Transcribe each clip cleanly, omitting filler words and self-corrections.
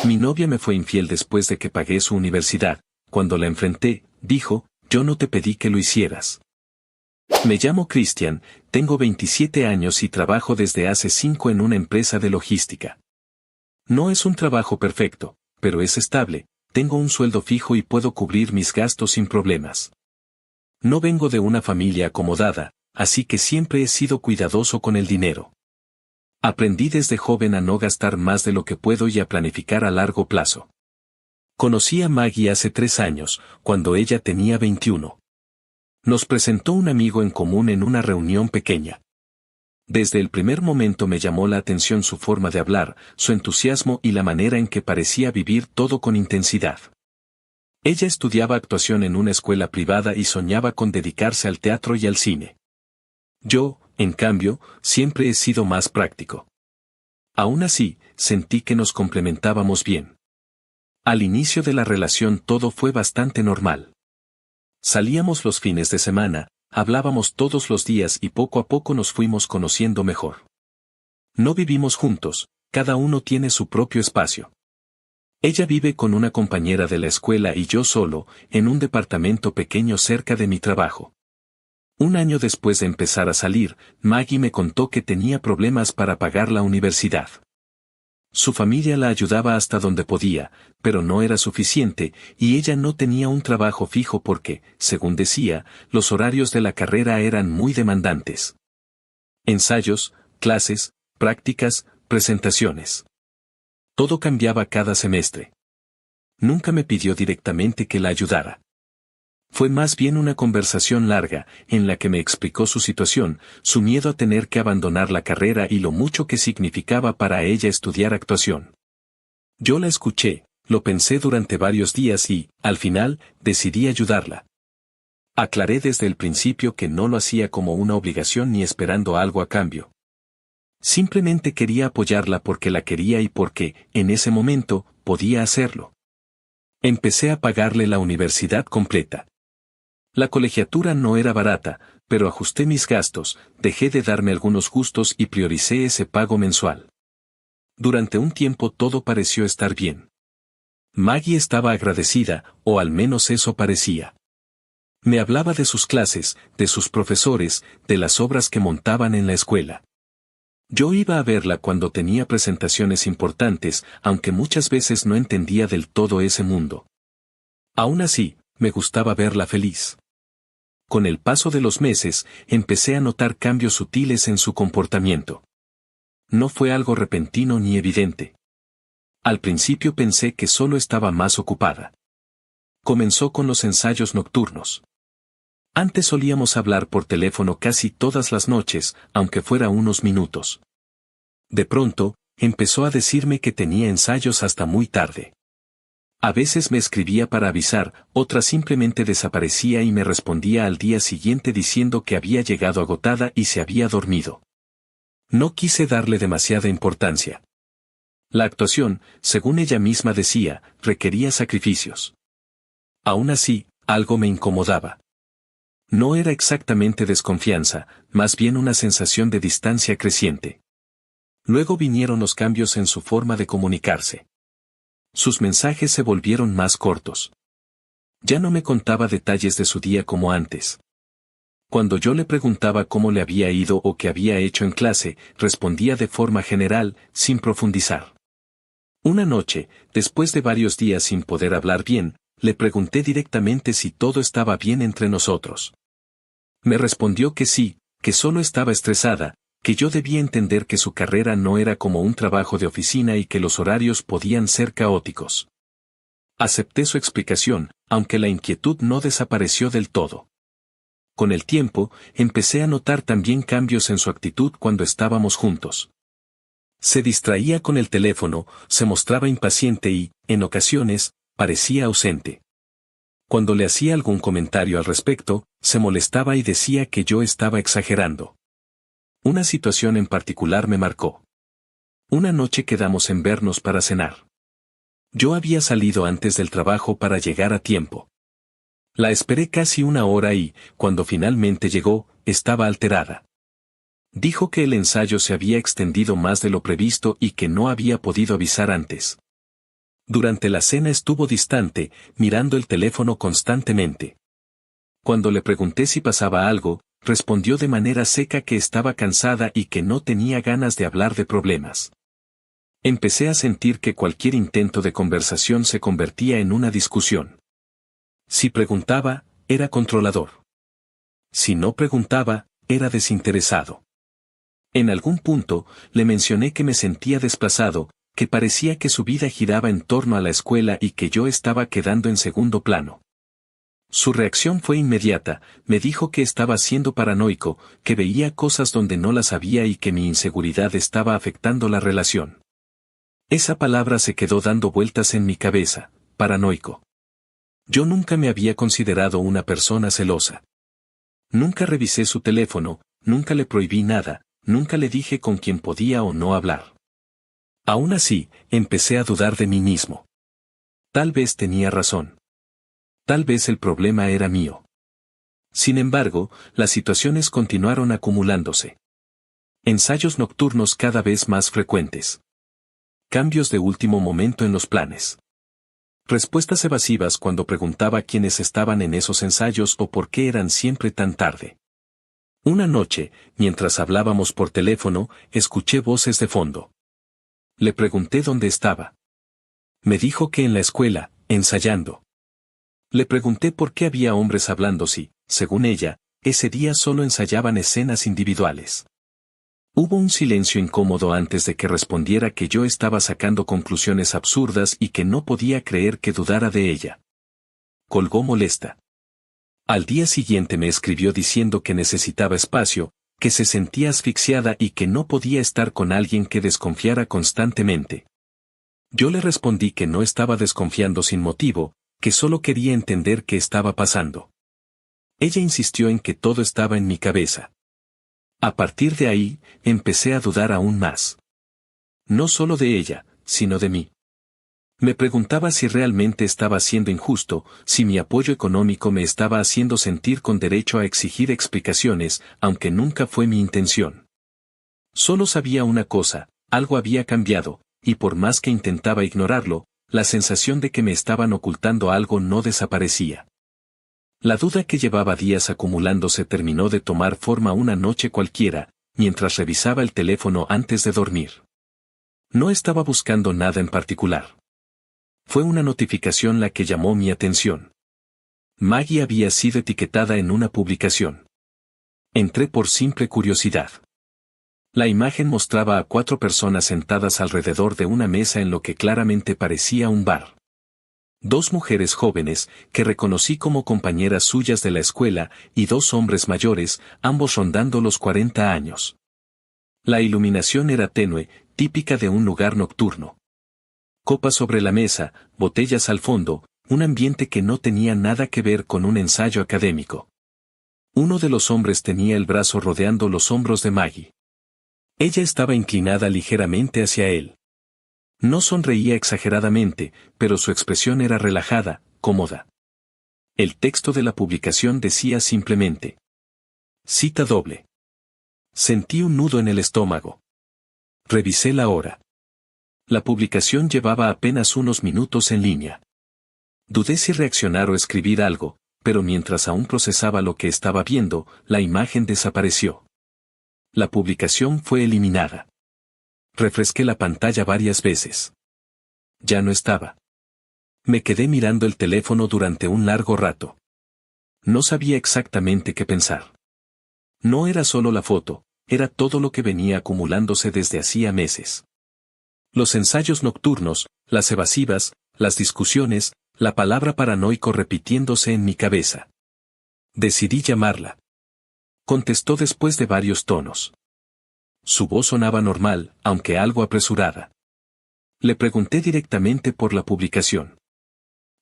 Mi novia me fue infiel después de que pagué su universidad. Cuando la enfrenté, dijo, yo no te pedí que lo hicieras. Me llamo Christian, tengo 27 años y trabajo desde hace 5 en una empresa de logística. No es un trabajo perfecto, pero es estable, tengo un sueldo fijo y puedo cubrir mis gastos sin problemas. No vengo de una familia acomodada, así que siempre he sido cuidadoso con el dinero. Aprendí desde joven a no gastar más de lo que puedo y a planificar a largo plazo. Conocí a Maggie hace 3 años, cuando ella tenía 21. Nos presentó un amigo en común en una reunión pequeña. Desde el primer momento me llamó la atención su forma de hablar, su entusiasmo y la manera en que parecía vivir todo con intensidad. Ella estudiaba actuación en una escuela privada y soñaba con dedicarse al teatro y al cine. Yo, en cambio, siempre he sido más práctico. Aún así, sentí que nos complementábamos bien. Al inicio de la relación todo fue bastante normal. Salíamos los fines de semana, hablábamos todos los días y poco a poco nos fuimos conociendo mejor. No vivimos juntos, cada uno tiene su propio espacio. Ella vive con una compañera de la escuela y yo solo, en un departamento pequeño cerca de mi trabajo. Un año después de empezar a salir, Maggie me contó que tenía problemas para pagar la universidad. Su familia la ayudaba hasta donde podía, pero no era suficiente, y ella no tenía un trabajo fijo porque, según decía, los horarios de la carrera eran muy demandantes. Ensayos, clases, prácticas, presentaciones. Todo cambiaba cada semestre. Nunca me pidió directamente que la ayudara. Fue más bien una conversación larga, en la que me explicó su situación, su miedo a tener que abandonar la carrera y lo mucho que significaba para ella estudiar actuación. Yo la escuché, lo pensé durante varios días y, al final, decidí ayudarla. Aclaré desde el principio que no lo hacía como una obligación ni esperando algo a cambio. Simplemente quería apoyarla porque la quería y porque, en ese momento, podía hacerlo. Empecé a pagarle la universidad completa. La colegiatura no era barata, pero ajusté mis gastos, dejé de darme algunos gustos y prioricé ese pago mensual. Durante un tiempo todo pareció estar bien. Maggie estaba agradecida, o al menos eso parecía. Me hablaba de sus clases, de sus profesores, de las obras que montaban en la escuela. Yo iba a verla cuando tenía presentaciones importantes, aunque muchas veces no entendía del todo ese mundo. Aún así, me gustaba verla feliz. Con el paso de los meses, empecé a notar cambios sutiles en su comportamiento. No fue algo repentino ni evidente. Al principio pensé que solo estaba más ocupada. Comenzó con los ensayos nocturnos. Antes solíamos hablar por teléfono casi todas las noches, aunque fuera unos minutos. De pronto, empezó a decirme que tenía ensayos hasta muy tarde. A veces me escribía para avisar, otras simplemente desaparecía y me respondía al día siguiente diciendo que había llegado agotada y se había dormido. No quise darle demasiada importancia. La actuación, según ella misma decía, requería sacrificios. Aún así, algo me incomodaba. No era exactamente desconfianza, más bien una sensación de distancia creciente. Luego vinieron los cambios en su forma de comunicarse. Sus mensajes se volvieron más cortos. Ya no me contaba detalles de su día como antes. Cuando yo le preguntaba cómo le había ido o qué había hecho en clase, respondía de forma general, sin profundizar. Una noche, después de varios días sin poder hablar bien, le pregunté directamente si todo estaba bien entre nosotros. Me respondió que sí, que solo estaba estresada, que yo debía entender que su carrera no era como un trabajo de oficina y que los horarios podían ser caóticos. Acepté su explicación, aunque la inquietud no desapareció del todo. Con el tiempo, empecé a notar también cambios en su actitud cuando estábamos juntos. Se distraía con el teléfono, se mostraba impaciente y, en ocasiones, parecía ausente. Cuando le hacía algún comentario al respecto, se molestaba y decía que yo estaba exagerando. Una situación en particular me marcó. Una noche quedamos en vernos para cenar. Yo había salido antes del trabajo para llegar a tiempo. La esperé casi una hora y, cuando finalmente llegó, estaba alterada. Dijo que el ensayo se había extendido más de lo previsto y que no había podido avisar antes. Durante la cena estuvo distante, mirando el teléfono constantemente. Cuando le pregunté si pasaba algo, respondió de manera seca que estaba cansada y que no tenía ganas de hablar de problemas. Empecé a sentir que cualquier intento de conversación se convertía en una discusión. Si preguntaba, era controlador. Si no preguntaba, era desinteresado. En algún punto, le mencioné que me sentía desplazado, que parecía que su vida giraba en torno a la escuela y que yo estaba quedando en segundo plano. Su reacción fue inmediata, me dijo que estaba siendo paranoico, que veía cosas donde no las había y que mi inseguridad estaba afectando la relación. Esa palabra se quedó dando vueltas en mi cabeza, paranoico. Yo nunca me había considerado una persona celosa. Nunca revisé su teléfono, nunca le prohibí nada, nunca le dije con quién podía o no hablar. Aún así, empecé a dudar de mí mismo. Tal vez tenía razón. Tal vez el problema era mío. Sin embargo, las situaciones continuaron acumulándose. Ensayos nocturnos cada vez más frecuentes. Cambios de último momento en los planes. Respuestas evasivas cuando preguntaba quiénes estaban en esos ensayos o por qué eran siempre tan tarde. Una noche, mientras hablábamos por teléfono, escuché voces de fondo. Le pregunté dónde estaba. Me dijo que en la escuela, ensayando. Le pregunté por qué había hombres hablando si, según ella, ese día solo ensayaban escenas individuales. Hubo un silencio incómodo antes de que respondiera que yo estaba sacando conclusiones absurdas y que no podía creer que dudara de ella. Colgó molesta. Al día siguiente me escribió diciendo que necesitaba espacio, que se sentía asfixiada y que no podía estar con alguien que desconfiara constantemente. Yo le respondí que no estaba desconfiando sin motivo, que solo quería entender qué estaba pasando. Ella insistió en que todo estaba en mi cabeza. A partir de ahí, empecé a dudar aún más. No solo de ella, sino de mí. Me preguntaba si realmente estaba siendo injusto, si mi apoyo económico me estaba haciendo sentir con derecho a exigir explicaciones, aunque nunca fue mi intención. Solo sabía una cosa, algo había cambiado, y por más que intentaba ignorarlo, la sensación de que me estaban ocultando algo no desaparecía. La duda que llevaba días acumulándose terminó de tomar forma una noche cualquiera, mientras revisaba el teléfono antes de dormir. No estaba buscando nada en particular. Fue una notificación la que llamó mi atención. Maggie había sido etiquetada en una publicación. Entré por simple curiosidad. La imagen mostraba a 4 personas sentadas alrededor de una mesa en lo que claramente parecía un bar. 2 mujeres jóvenes, que reconocí como compañeras suyas de la escuela, y 2 hombres mayores, ambos rondando los 40 años. La iluminación era tenue, típica de un lugar nocturno. Copas sobre la mesa, botellas al fondo, un ambiente que no tenía nada que ver con un ensayo académico. Uno de los hombres tenía el brazo rodeando los hombros de Maggie. Ella estaba inclinada ligeramente hacia él. No sonreía exageradamente, pero su expresión era relajada, cómoda. El texto de la publicación decía simplemente: cita doble. Sentí un nudo en el estómago. Revisé la hora. La publicación llevaba apenas unos minutos en línea. Dudé si reaccionar o escribir algo, pero mientras aún procesaba lo que estaba viendo, la imagen desapareció. La publicación fue eliminada. Refresqué la pantalla varias veces. Ya no estaba. Me quedé mirando el teléfono durante un largo rato. No sabía exactamente qué pensar. No era solo la foto, era todo lo que venía acumulándose desde hacía meses. Los ensayos nocturnos, las evasivas, las discusiones, la palabra paranoico repitiéndose en mi cabeza. Decidí llamarla. Contestó después de varios tonos. Su voz sonaba normal, aunque algo apresurada. Le pregunté directamente por la publicación.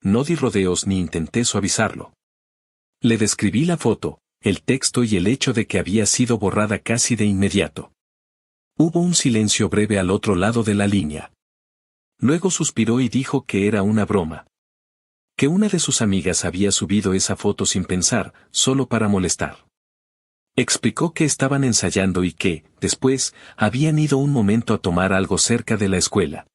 No di rodeos ni intenté suavizarlo. Le describí la foto, el texto y el hecho de que había sido borrada casi de inmediato. Hubo un silencio breve al otro lado de la línea. Luego suspiró y dijo que era una broma. Que una de sus amigas había subido esa foto sin pensar, solo para molestar. Explicó que estaban ensayando y que, después, habían ido un momento a tomar algo cerca de la escuela.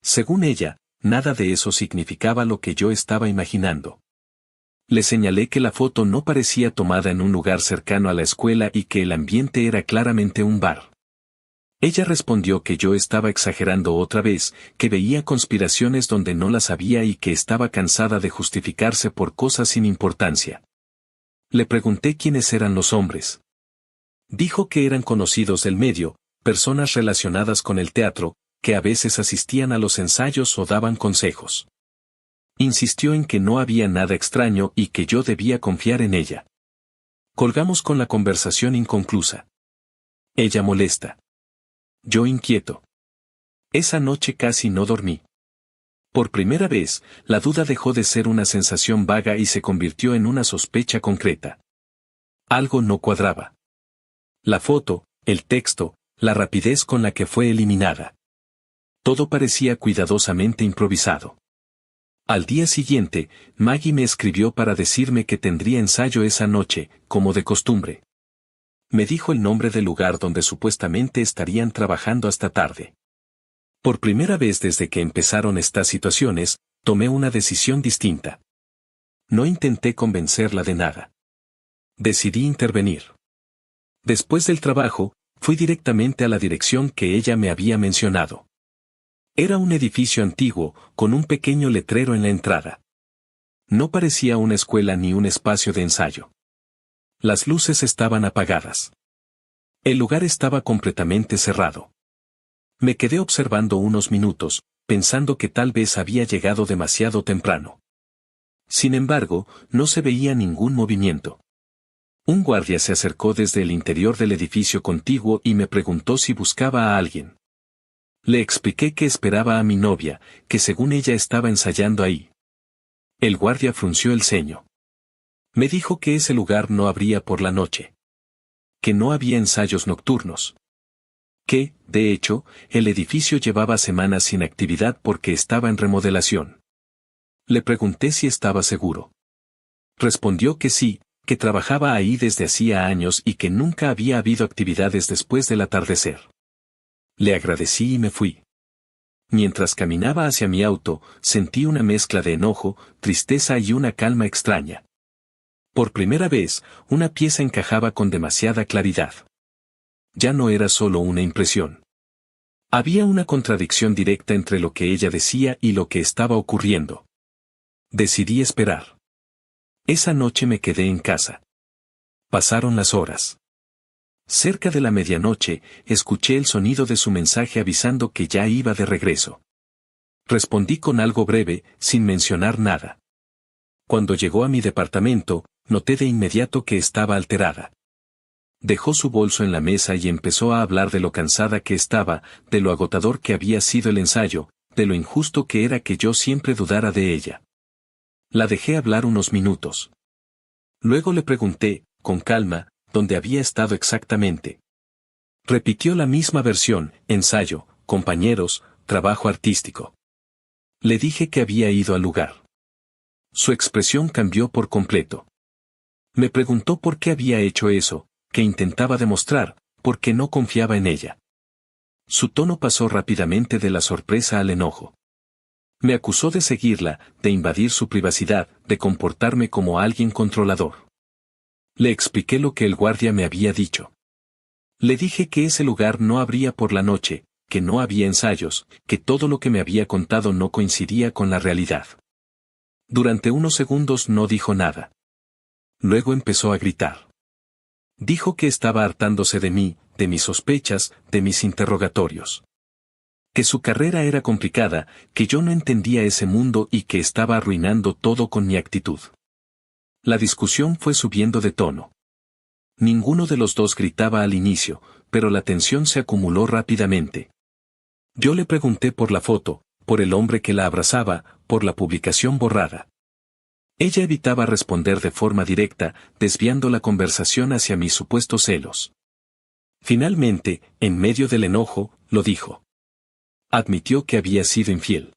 Según ella, Nada de eso significaba lo que yo estaba imaginando. Le señalé que la foto no parecía tomada en un lugar cercano a la escuela y que el ambiente era claramente un bar. Ella respondió que yo estaba exagerando otra vez, que veía conspiraciones donde no las había y que estaba cansada de justificarse por cosas sin importancia. Le pregunté quiénes eran los hombres. Dijo que eran conocidos del medio, personas relacionadas con el teatro, que a veces asistían a los ensayos o daban consejos. Insistió en que no había nada extraño y que yo debía confiar en ella. Colgamos con la conversación inconclusa. Ella molesta. Yo inquieto. Esa noche casi no dormí. Por primera vez, la duda dejó de ser una sensación vaga y se convirtió en una sospecha concreta. Algo no cuadraba. La foto, el texto, la rapidez con la que fue eliminada. Todo parecía cuidadosamente improvisado. Al día siguiente, Maggie me escribió para decirme que tendría ensayo esa noche, como de costumbre. Me dijo el nombre del lugar donde supuestamente estarían trabajando hasta tarde. Por primera vez desde que empezaron estas situaciones, tomé una decisión distinta. No intenté convencerla de nada. Decidí intervenir. Después del trabajo, fui directamente a la dirección que ella me había mencionado. Era un edificio antiguo, con un pequeño letrero en la entrada. No parecía una escuela ni un espacio de ensayo. Las luces estaban apagadas. El lugar estaba completamente cerrado. Me quedé observando unos minutos, pensando que tal vez había llegado demasiado temprano. Sin embargo, no se veía ningún movimiento. Un guardia se acercó desde el interior del edificio contiguo y me preguntó si buscaba a alguien. Le expliqué que esperaba a mi novia, que según ella estaba ensayando ahí. El guardia frunció el ceño. Me dijo que ese lugar no abría por la noche. Que no había ensayos nocturnos. Que, de hecho, el edificio llevaba semanas sin actividad porque estaba en remodelación. Le pregunté si estaba seguro. Respondió que sí, que trabajaba ahí desde hacía años y que nunca había habido actividades después del atardecer. Le agradecí y me fui. Mientras caminaba hacia mi auto, sentí una mezcla de enojo, tristeza y una calma extraña. Por primera vez, una pieza encajaba con demasiada claridad. Ya no era solo una impresión. Había una contradicción directa entre lo que ella decía y lo que estaba ocurriendo. Decidí esperar. Esa noche me quedé en casa. Pasaron las horas. Cerca de la medianoche, escuché el sonido de su mensaje avisando que ya iba de regreso. Respondí con algo breve, sin mencionar nada. Cuando llegó a mi departamento, noté de inmediato que estaba alterada. Dejó su bolso en la mesa y empezó a hablar de lo cansada que estaba, de lo agotador que había sido el ensayo, de lo injusto que era que yo siempre dudara de ella. La dejé hablar unos minutos. Luego le pregunté, con calma, dónde había estado exactamente. Repitió la misma versión: ensayo, compañeros, trabajo artístico. Le dije que había ido al lugar. Su expresión cambió por completo. Me preguntó por qué había hecho eso, que intentaba demostrar, porque no confiaba en ella. Su tono pasó rápidamente de la sorpresa al enojo. Me acusó de seguirla, de invadir su privacidad, de comportarme como alguien controlador. Le expliqué lo que el guardia me había dicho. Le dije que ese lugar no abría por la noche, que no había ensayos, que todo lo que me había contado no coincidía con la realidad. Durante unos segundos no dijo nada. Luego empezó a gritar. Dijo que estaba hartándose de mí, de mis sospechas, de mis interrogatorios. Que su carrera era complicada, que yo no entendía ese mundo y que estaba arruinando todo con mi actitud. La discusión fue subiendo de tono. Ninguno de los dos gritaba al inicio, pero la tensión se acumuló rápidamente. Yo le pregunté por la foto, por el hombre que la abrazaba, por la publicación borrada. Ella evitaba responder de forma directa, desviando la conversación hacia mis supuestos celos. Finalmente, en medio del enojo, lo dijo. Admitió que había sido infiel.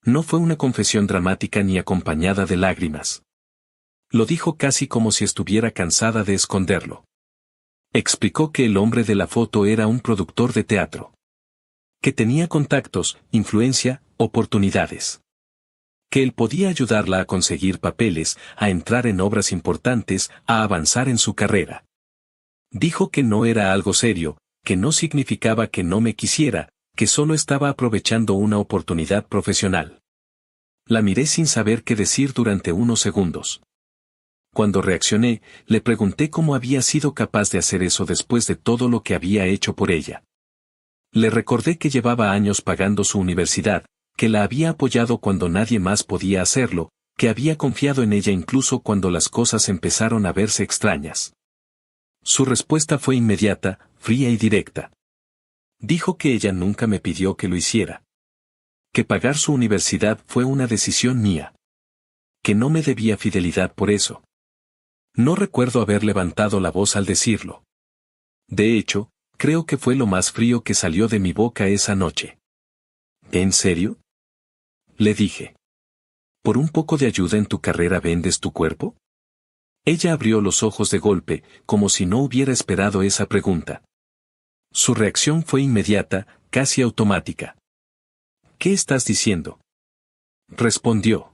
No fue una confesión dramática ni acompañada de lágrimas. Lo dijo casi como si estuviera cansada de esconderlo. Explicó que el hombre de la foto era un productor de teatro. Que tenía contactos, influencia, oportunidades. Que él podía ayudarla a conseguir papeles, a entrar en obras importantes, a avanzar en su carrera. Dijo que no era algo serio, que no significaba que no me quisiera, que solo estaba aprovechando una oportunidad profesional. La miré sin saber qué decir durante unos segundos. Cuando reaccioné, le pregunté cómo había sido capaz de hacer eso después de todo lo que había hecho por ella. Le recordé que llevaba años pagando su universidad, que la había apoyado cuando nadie más podía hacerlo, que había confiado en ella incluso cuando las cosas empezaron a verse extrañas. Su respuesta fue inmediata, fría y directa. Dijo que ella nunca me pidió que lo hiciera. Que pagar su universidad fue una decisión mía. Que no me debía fidelidad por eso. No recuerdo haber levantado la voz al decirlo. De hecho, creo que fue lo más frío que salió de mi boca esa noche. ¿En serio? Le dije. ¿Por un poco de ayuda en tu carrera vendes tu cuerpo? Ella abrió los ojos de golpe, como si no hubiera esperado esa pregunta. Su reacción fue inmediata, casi automática. ¿Qué estás diciendo? Respondió.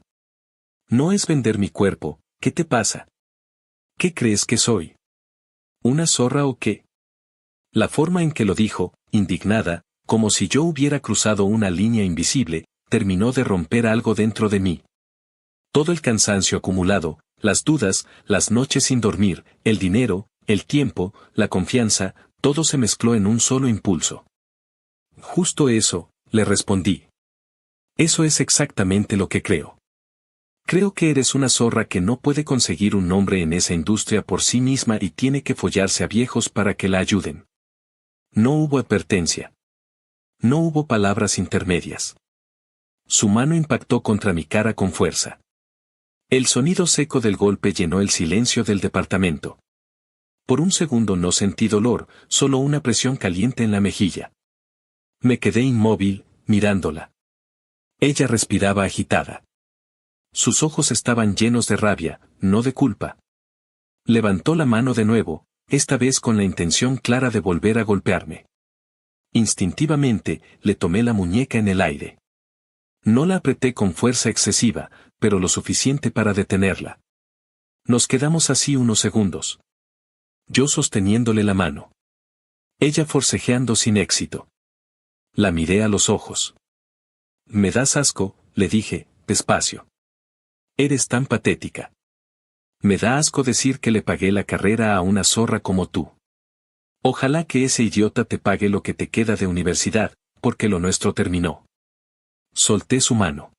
No es vender mi cuerpo, ¿qué te pasa? ¿Qué crees que soy? ¿Una zorra o qué? La forma en que lo dijo, indignada, como si yo hubiera cruzado una línea invisible, terminó de romper algo dentro de mí. Todo el cansancio acumulado, las dudas, las noches sin dormir, el dinero, el tiempo, la confianza, todo se mezcló en un solo impulso. Justo eso, le respondí. Eso es exactamente lo que creo. Creo que eres una zorra que no puede conseguir un nombre en esa industria por sí misma y tiene que follarse a viejos para que la ayuden. No hubo advertencia. No hubo palabras intermedias. Su mano impactó contra mi cara con fuerza. El sonido seco del golpe llenó el silencio del departamento. Por un segundo no sentí dolor, solo una presión caliente en la mejilla. Me quedé inmóvil, mirándola. Ella respiraba agitada. Sus ojos estaban llenos de rabia, no de culpa. Levantó la mano de nuevo, esta vez con la intención clara de volver a golpearme. Instintivamente, le tomé la muñeca en el aire. No la apreté con fuerza excesiva, pero lo suficiente para detenerla. Nos quedamos así unos segundos. Yo sosteniéndole la mano. Ella forcejeando sin éxito. La miré a los ojos. Me das asco, le dije, despacio. Eres tan patética. Me da asco decir que le pagué la carrera a una zorra como tú. Ojalá que ese idiota te pague lo que te queda de universidad, porque lo nuestro terminó. Solté su mano.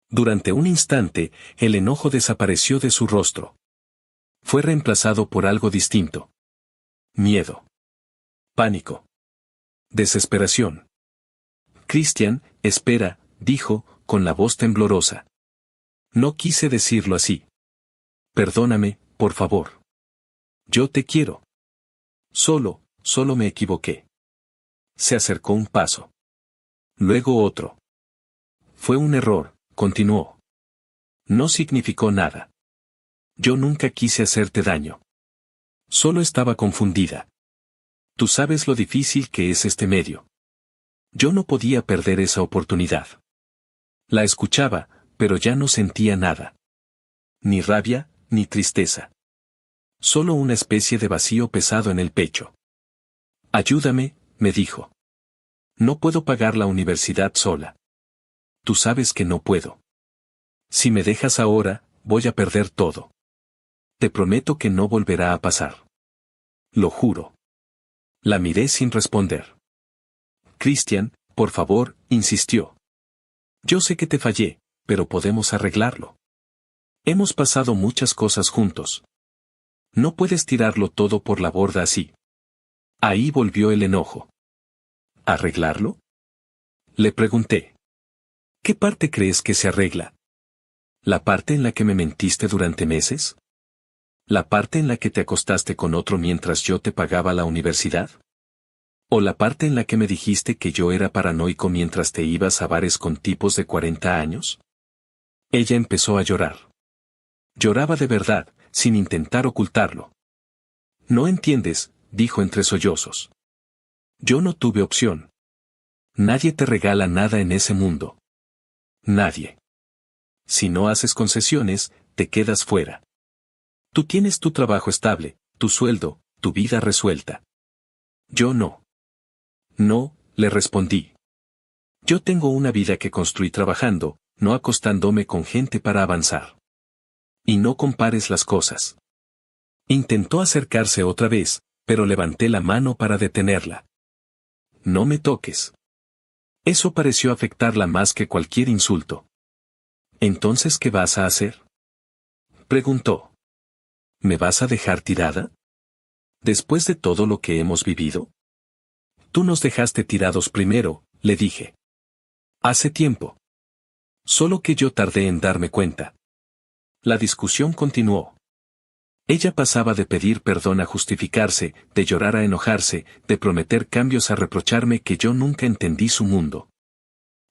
Durante un instante, el enojo desapareció de su rostro. Fue reemplazado por algo distinto. Miedo. Pánico. Desesperación. Christian, espera, dijo, con la voz temblorosa. No quise decirlo así. Perdóname, por favor. Yo te quiero. Solo me equivoqué. Se acercó un paso. Luego otro. Fue un error, continuó. No significó nada. Yo nunca quise hacerte daño. Solo estaba confundida. Tú sabes lo difícil que es este medio. Yo no podía perder esa oportunidad. La escuchaba, pero ya no sentía nada. Ni rabia, ni tristeza. Solo una especie de vacío pesado en el pecho. Ayúdame, me dijo. No puedo pagar la universidad sola. Tú sabes que no puedo. Si me dejas ahora, voy a perder todo. Te prometo que no volverá a pasar. Lo juro. La miré sin responder. Christian, por favor, insistió. Yo sé que te fallé, pero podemos arreglarlo. Hemos pasado muchas cosas juntos. No puedes tirarlo todo por la borda así. Ahí volvió el enojo. ¿Arreglarlo? Le pregunté. ¿Qué parte crees que se arregla? ¿La parte en la que me mentiste durante meses? ¿La parte en la que te acostaste con otro mientras yo te pagaba la universidad? ¿O la parte en la que me dijiste que yo era paranoico mientras te ibas a bares con tipos de 40 años? Ella empezó a llorar. Lloraba de verdad, sin intentar ocultarlo. No entiendes, dijo entre sollozos. Yo no tuve opción. Nadie te regala nada en ese mundo. Nadie. Si no haces concesiones, te quedas fuera. Tú tienes tu trabajo estable, tu sueldo, tu vida resuelta. Yo no. No, le respondí. Yo tengo una vida que construí trabajando, no acostándome con gente para avanzar. Y no compares las cosas. Intentó acercarse otra vez, pero levanté la mano para detenerla. No me toques. Eso pareció afectarla más que cualquier insulto. ¿Entonces qué vas a hacer?, preguntó. ¿Me vas a dejar tirada? ¿Después de todo lo que hemos vivido? Tú nos dejaste tirados primero, le dije. Hace tiempo. Solo que yo tardé en darme cuenta. La discusión continuó. Ella pasaba de pedir perdón a justificarse, de llorar a enojarse, de prometer cambios a reprocharme que yo nunca entendí su mundo.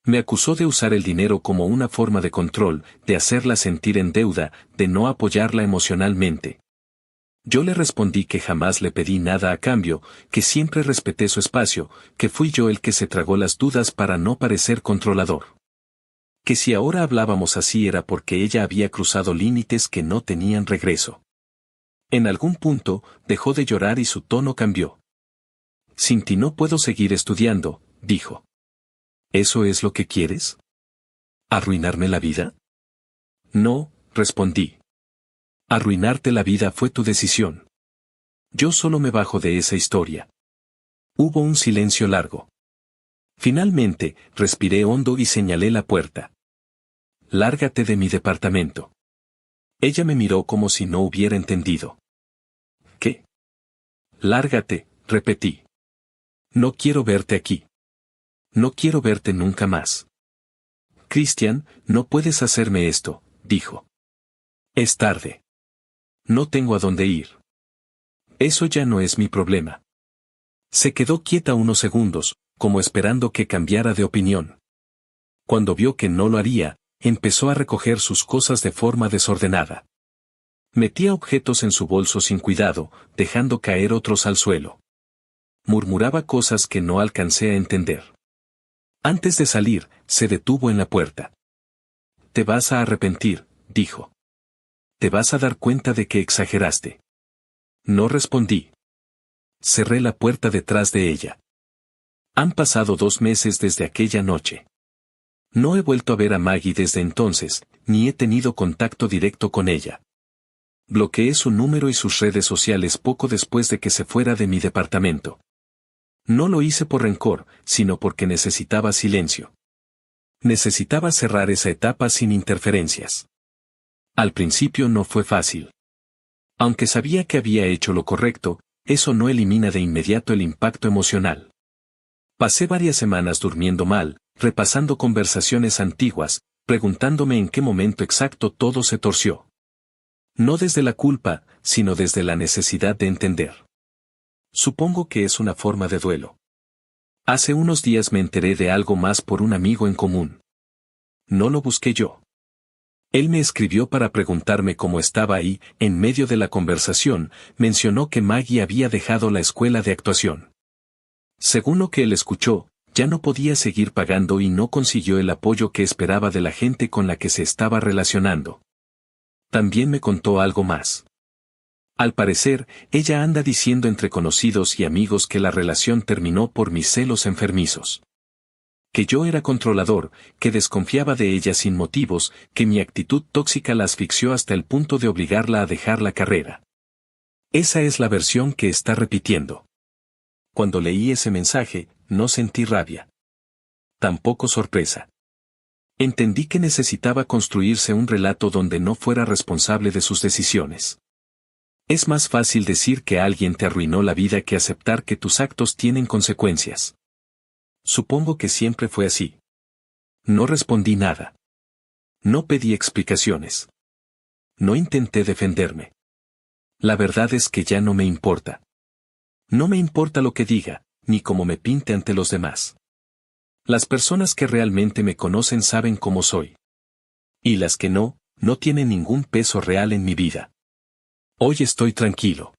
Me acusó de usar el dinero como una forma de control, de hacerla sentir en deuda, de no apoyarla emocionalmente. Yo le respondí que jamás le pedí nada a cambio, que siempre respeté su espacio, que fui yo el que se tragó las dudas para no parecer controlador. Que si ahora hablábamos así era porque ella había cruzado límites que no tenían regreso. En algún punto, dejó de llorar y su tono cambió. Sin ti no puedo seguir estudiando, dijo. ¿Eso es lo que quieres? ¿Arruinarme la vida? No, respondí. Arruinarte la vida fue tu decisión. Yo solo me bajo de esa historia. Hubo un silencio largo. Finalmente, respiré hondo y señalé la puerta. Lárgate de mi departamento. Ella me miró como si no hubiera entendido. ¿Qué? Lárgate, repetí. No quiero verte aquí. No quiero verte nunca más. Christian, no puedes hacerme esto, dijo. Es tarde. No tengo a dónde ir. Eso ya no es mi problema. Se quedó quieta unos segundos, como esperando que cambiara de opinión. Cuando vio que no lo haría, empezó a recoger sus cosas de forma desordenada. Metía objetos en su bolso sin cuidado, dejando caer otros al suelo. Murmuraba cosas que no alcancé a entender. Antes de salir, se detuvo en la puerta. Te vas a arrepentir, dijo. Te vas a dar cuenta de que exageraste. No respondí. Cerré la puerta detrás de ella. Han pasado 2 meses desde aquella noche. No he vuelto a ver a Maggie desde entonces, ni he tenido contacto directo con ella. Bloqueé su número y sus redes sociales poco después de que se fuera de mi departamento. No lo hice por rencor, sino porque necesitaba silencio. Necesitaba cerrar esa etapa sin interferencias. Al principio no fue fácil. Aunque sabía que había hecho lo correcto, eso no elimina de inmediato el impacto emocional. Pasé varias semanas durmiendo mal, repasando conversaciones antiguas, preguntándome en qué momento exacto todo se torció. No desde la culpa, sino desde la necesidad de entender. Supongo que es una forma de duelo. Hace unos días me enteré de algo más por un amigo en común. No lo busqué yo. Él me escribió para preguntarme cómo estaba y, en medio de la conversación, mencionó que Maggie había dejado la escuela de actuación. Según lo que él escuchó, ya no podía seguir pagando y no consiguió el apoyo que esperaba de la gente con la que se estaba relacionando. También me contó algo más. Al parecer, ella anda diciendo entre conocidos y amigos que la relación terminó por mis celos enfermizos. Que yo era controlador, que desconfiaba de ella sin motivos, que mi actitud tóxica la asfixió hasta el punto de obligarla a dejar la carrera. Esa es la versión que está repitiendo. Cuando leí ese mensaje, no sentí rabia. Tampoco sorpresa. Entendí que necesitaba construirse un relato donde no fuera responsable de sus decisiones. Es más fácil decir que alguien te arruinó la vida que aceptar que tus actos tienen consecuencias. Supongo que siempre fue así. No respondí nada. No pedí explicaciones. No intenté defenderme. La verdad es que ya no me importa. No me importa lo que diga, ni cómo me pinte ante los demás. Las personas que realmente me conocen saben cómo soy. Y las que no, no tienen ningún peso real en mi vida. Hoy estoy tranquilo.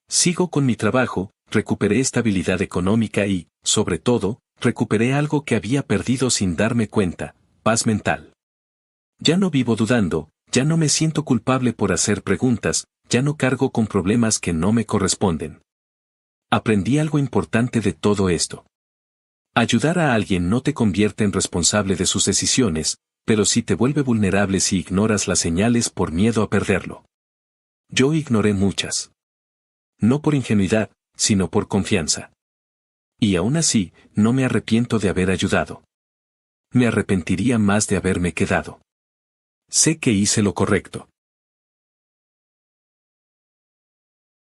Sigo con mi trabajo, recuperé estabilidad económica y, sobre todo, Recuperé algo que había perdido sin darme cuenta, paz mental. Ya no vivo dudando, ya no me siento culpable por hacer preguntas, ya no cargo con problemas que no me corresponden. Aprendí algo importante de todo esto. Ayudar a alguien no te convierte en responsable de sus decisiones, pero sí te vuelve vulnerable si ignoras las señales por miedo a perderlo. Yo ignoré muchas. No por ingenuidad, sino por confianza. Y aún así, no me arrepiento de haber ayudado. Me arrepentiría más de haberme quedado. Sé que hice lo correcto.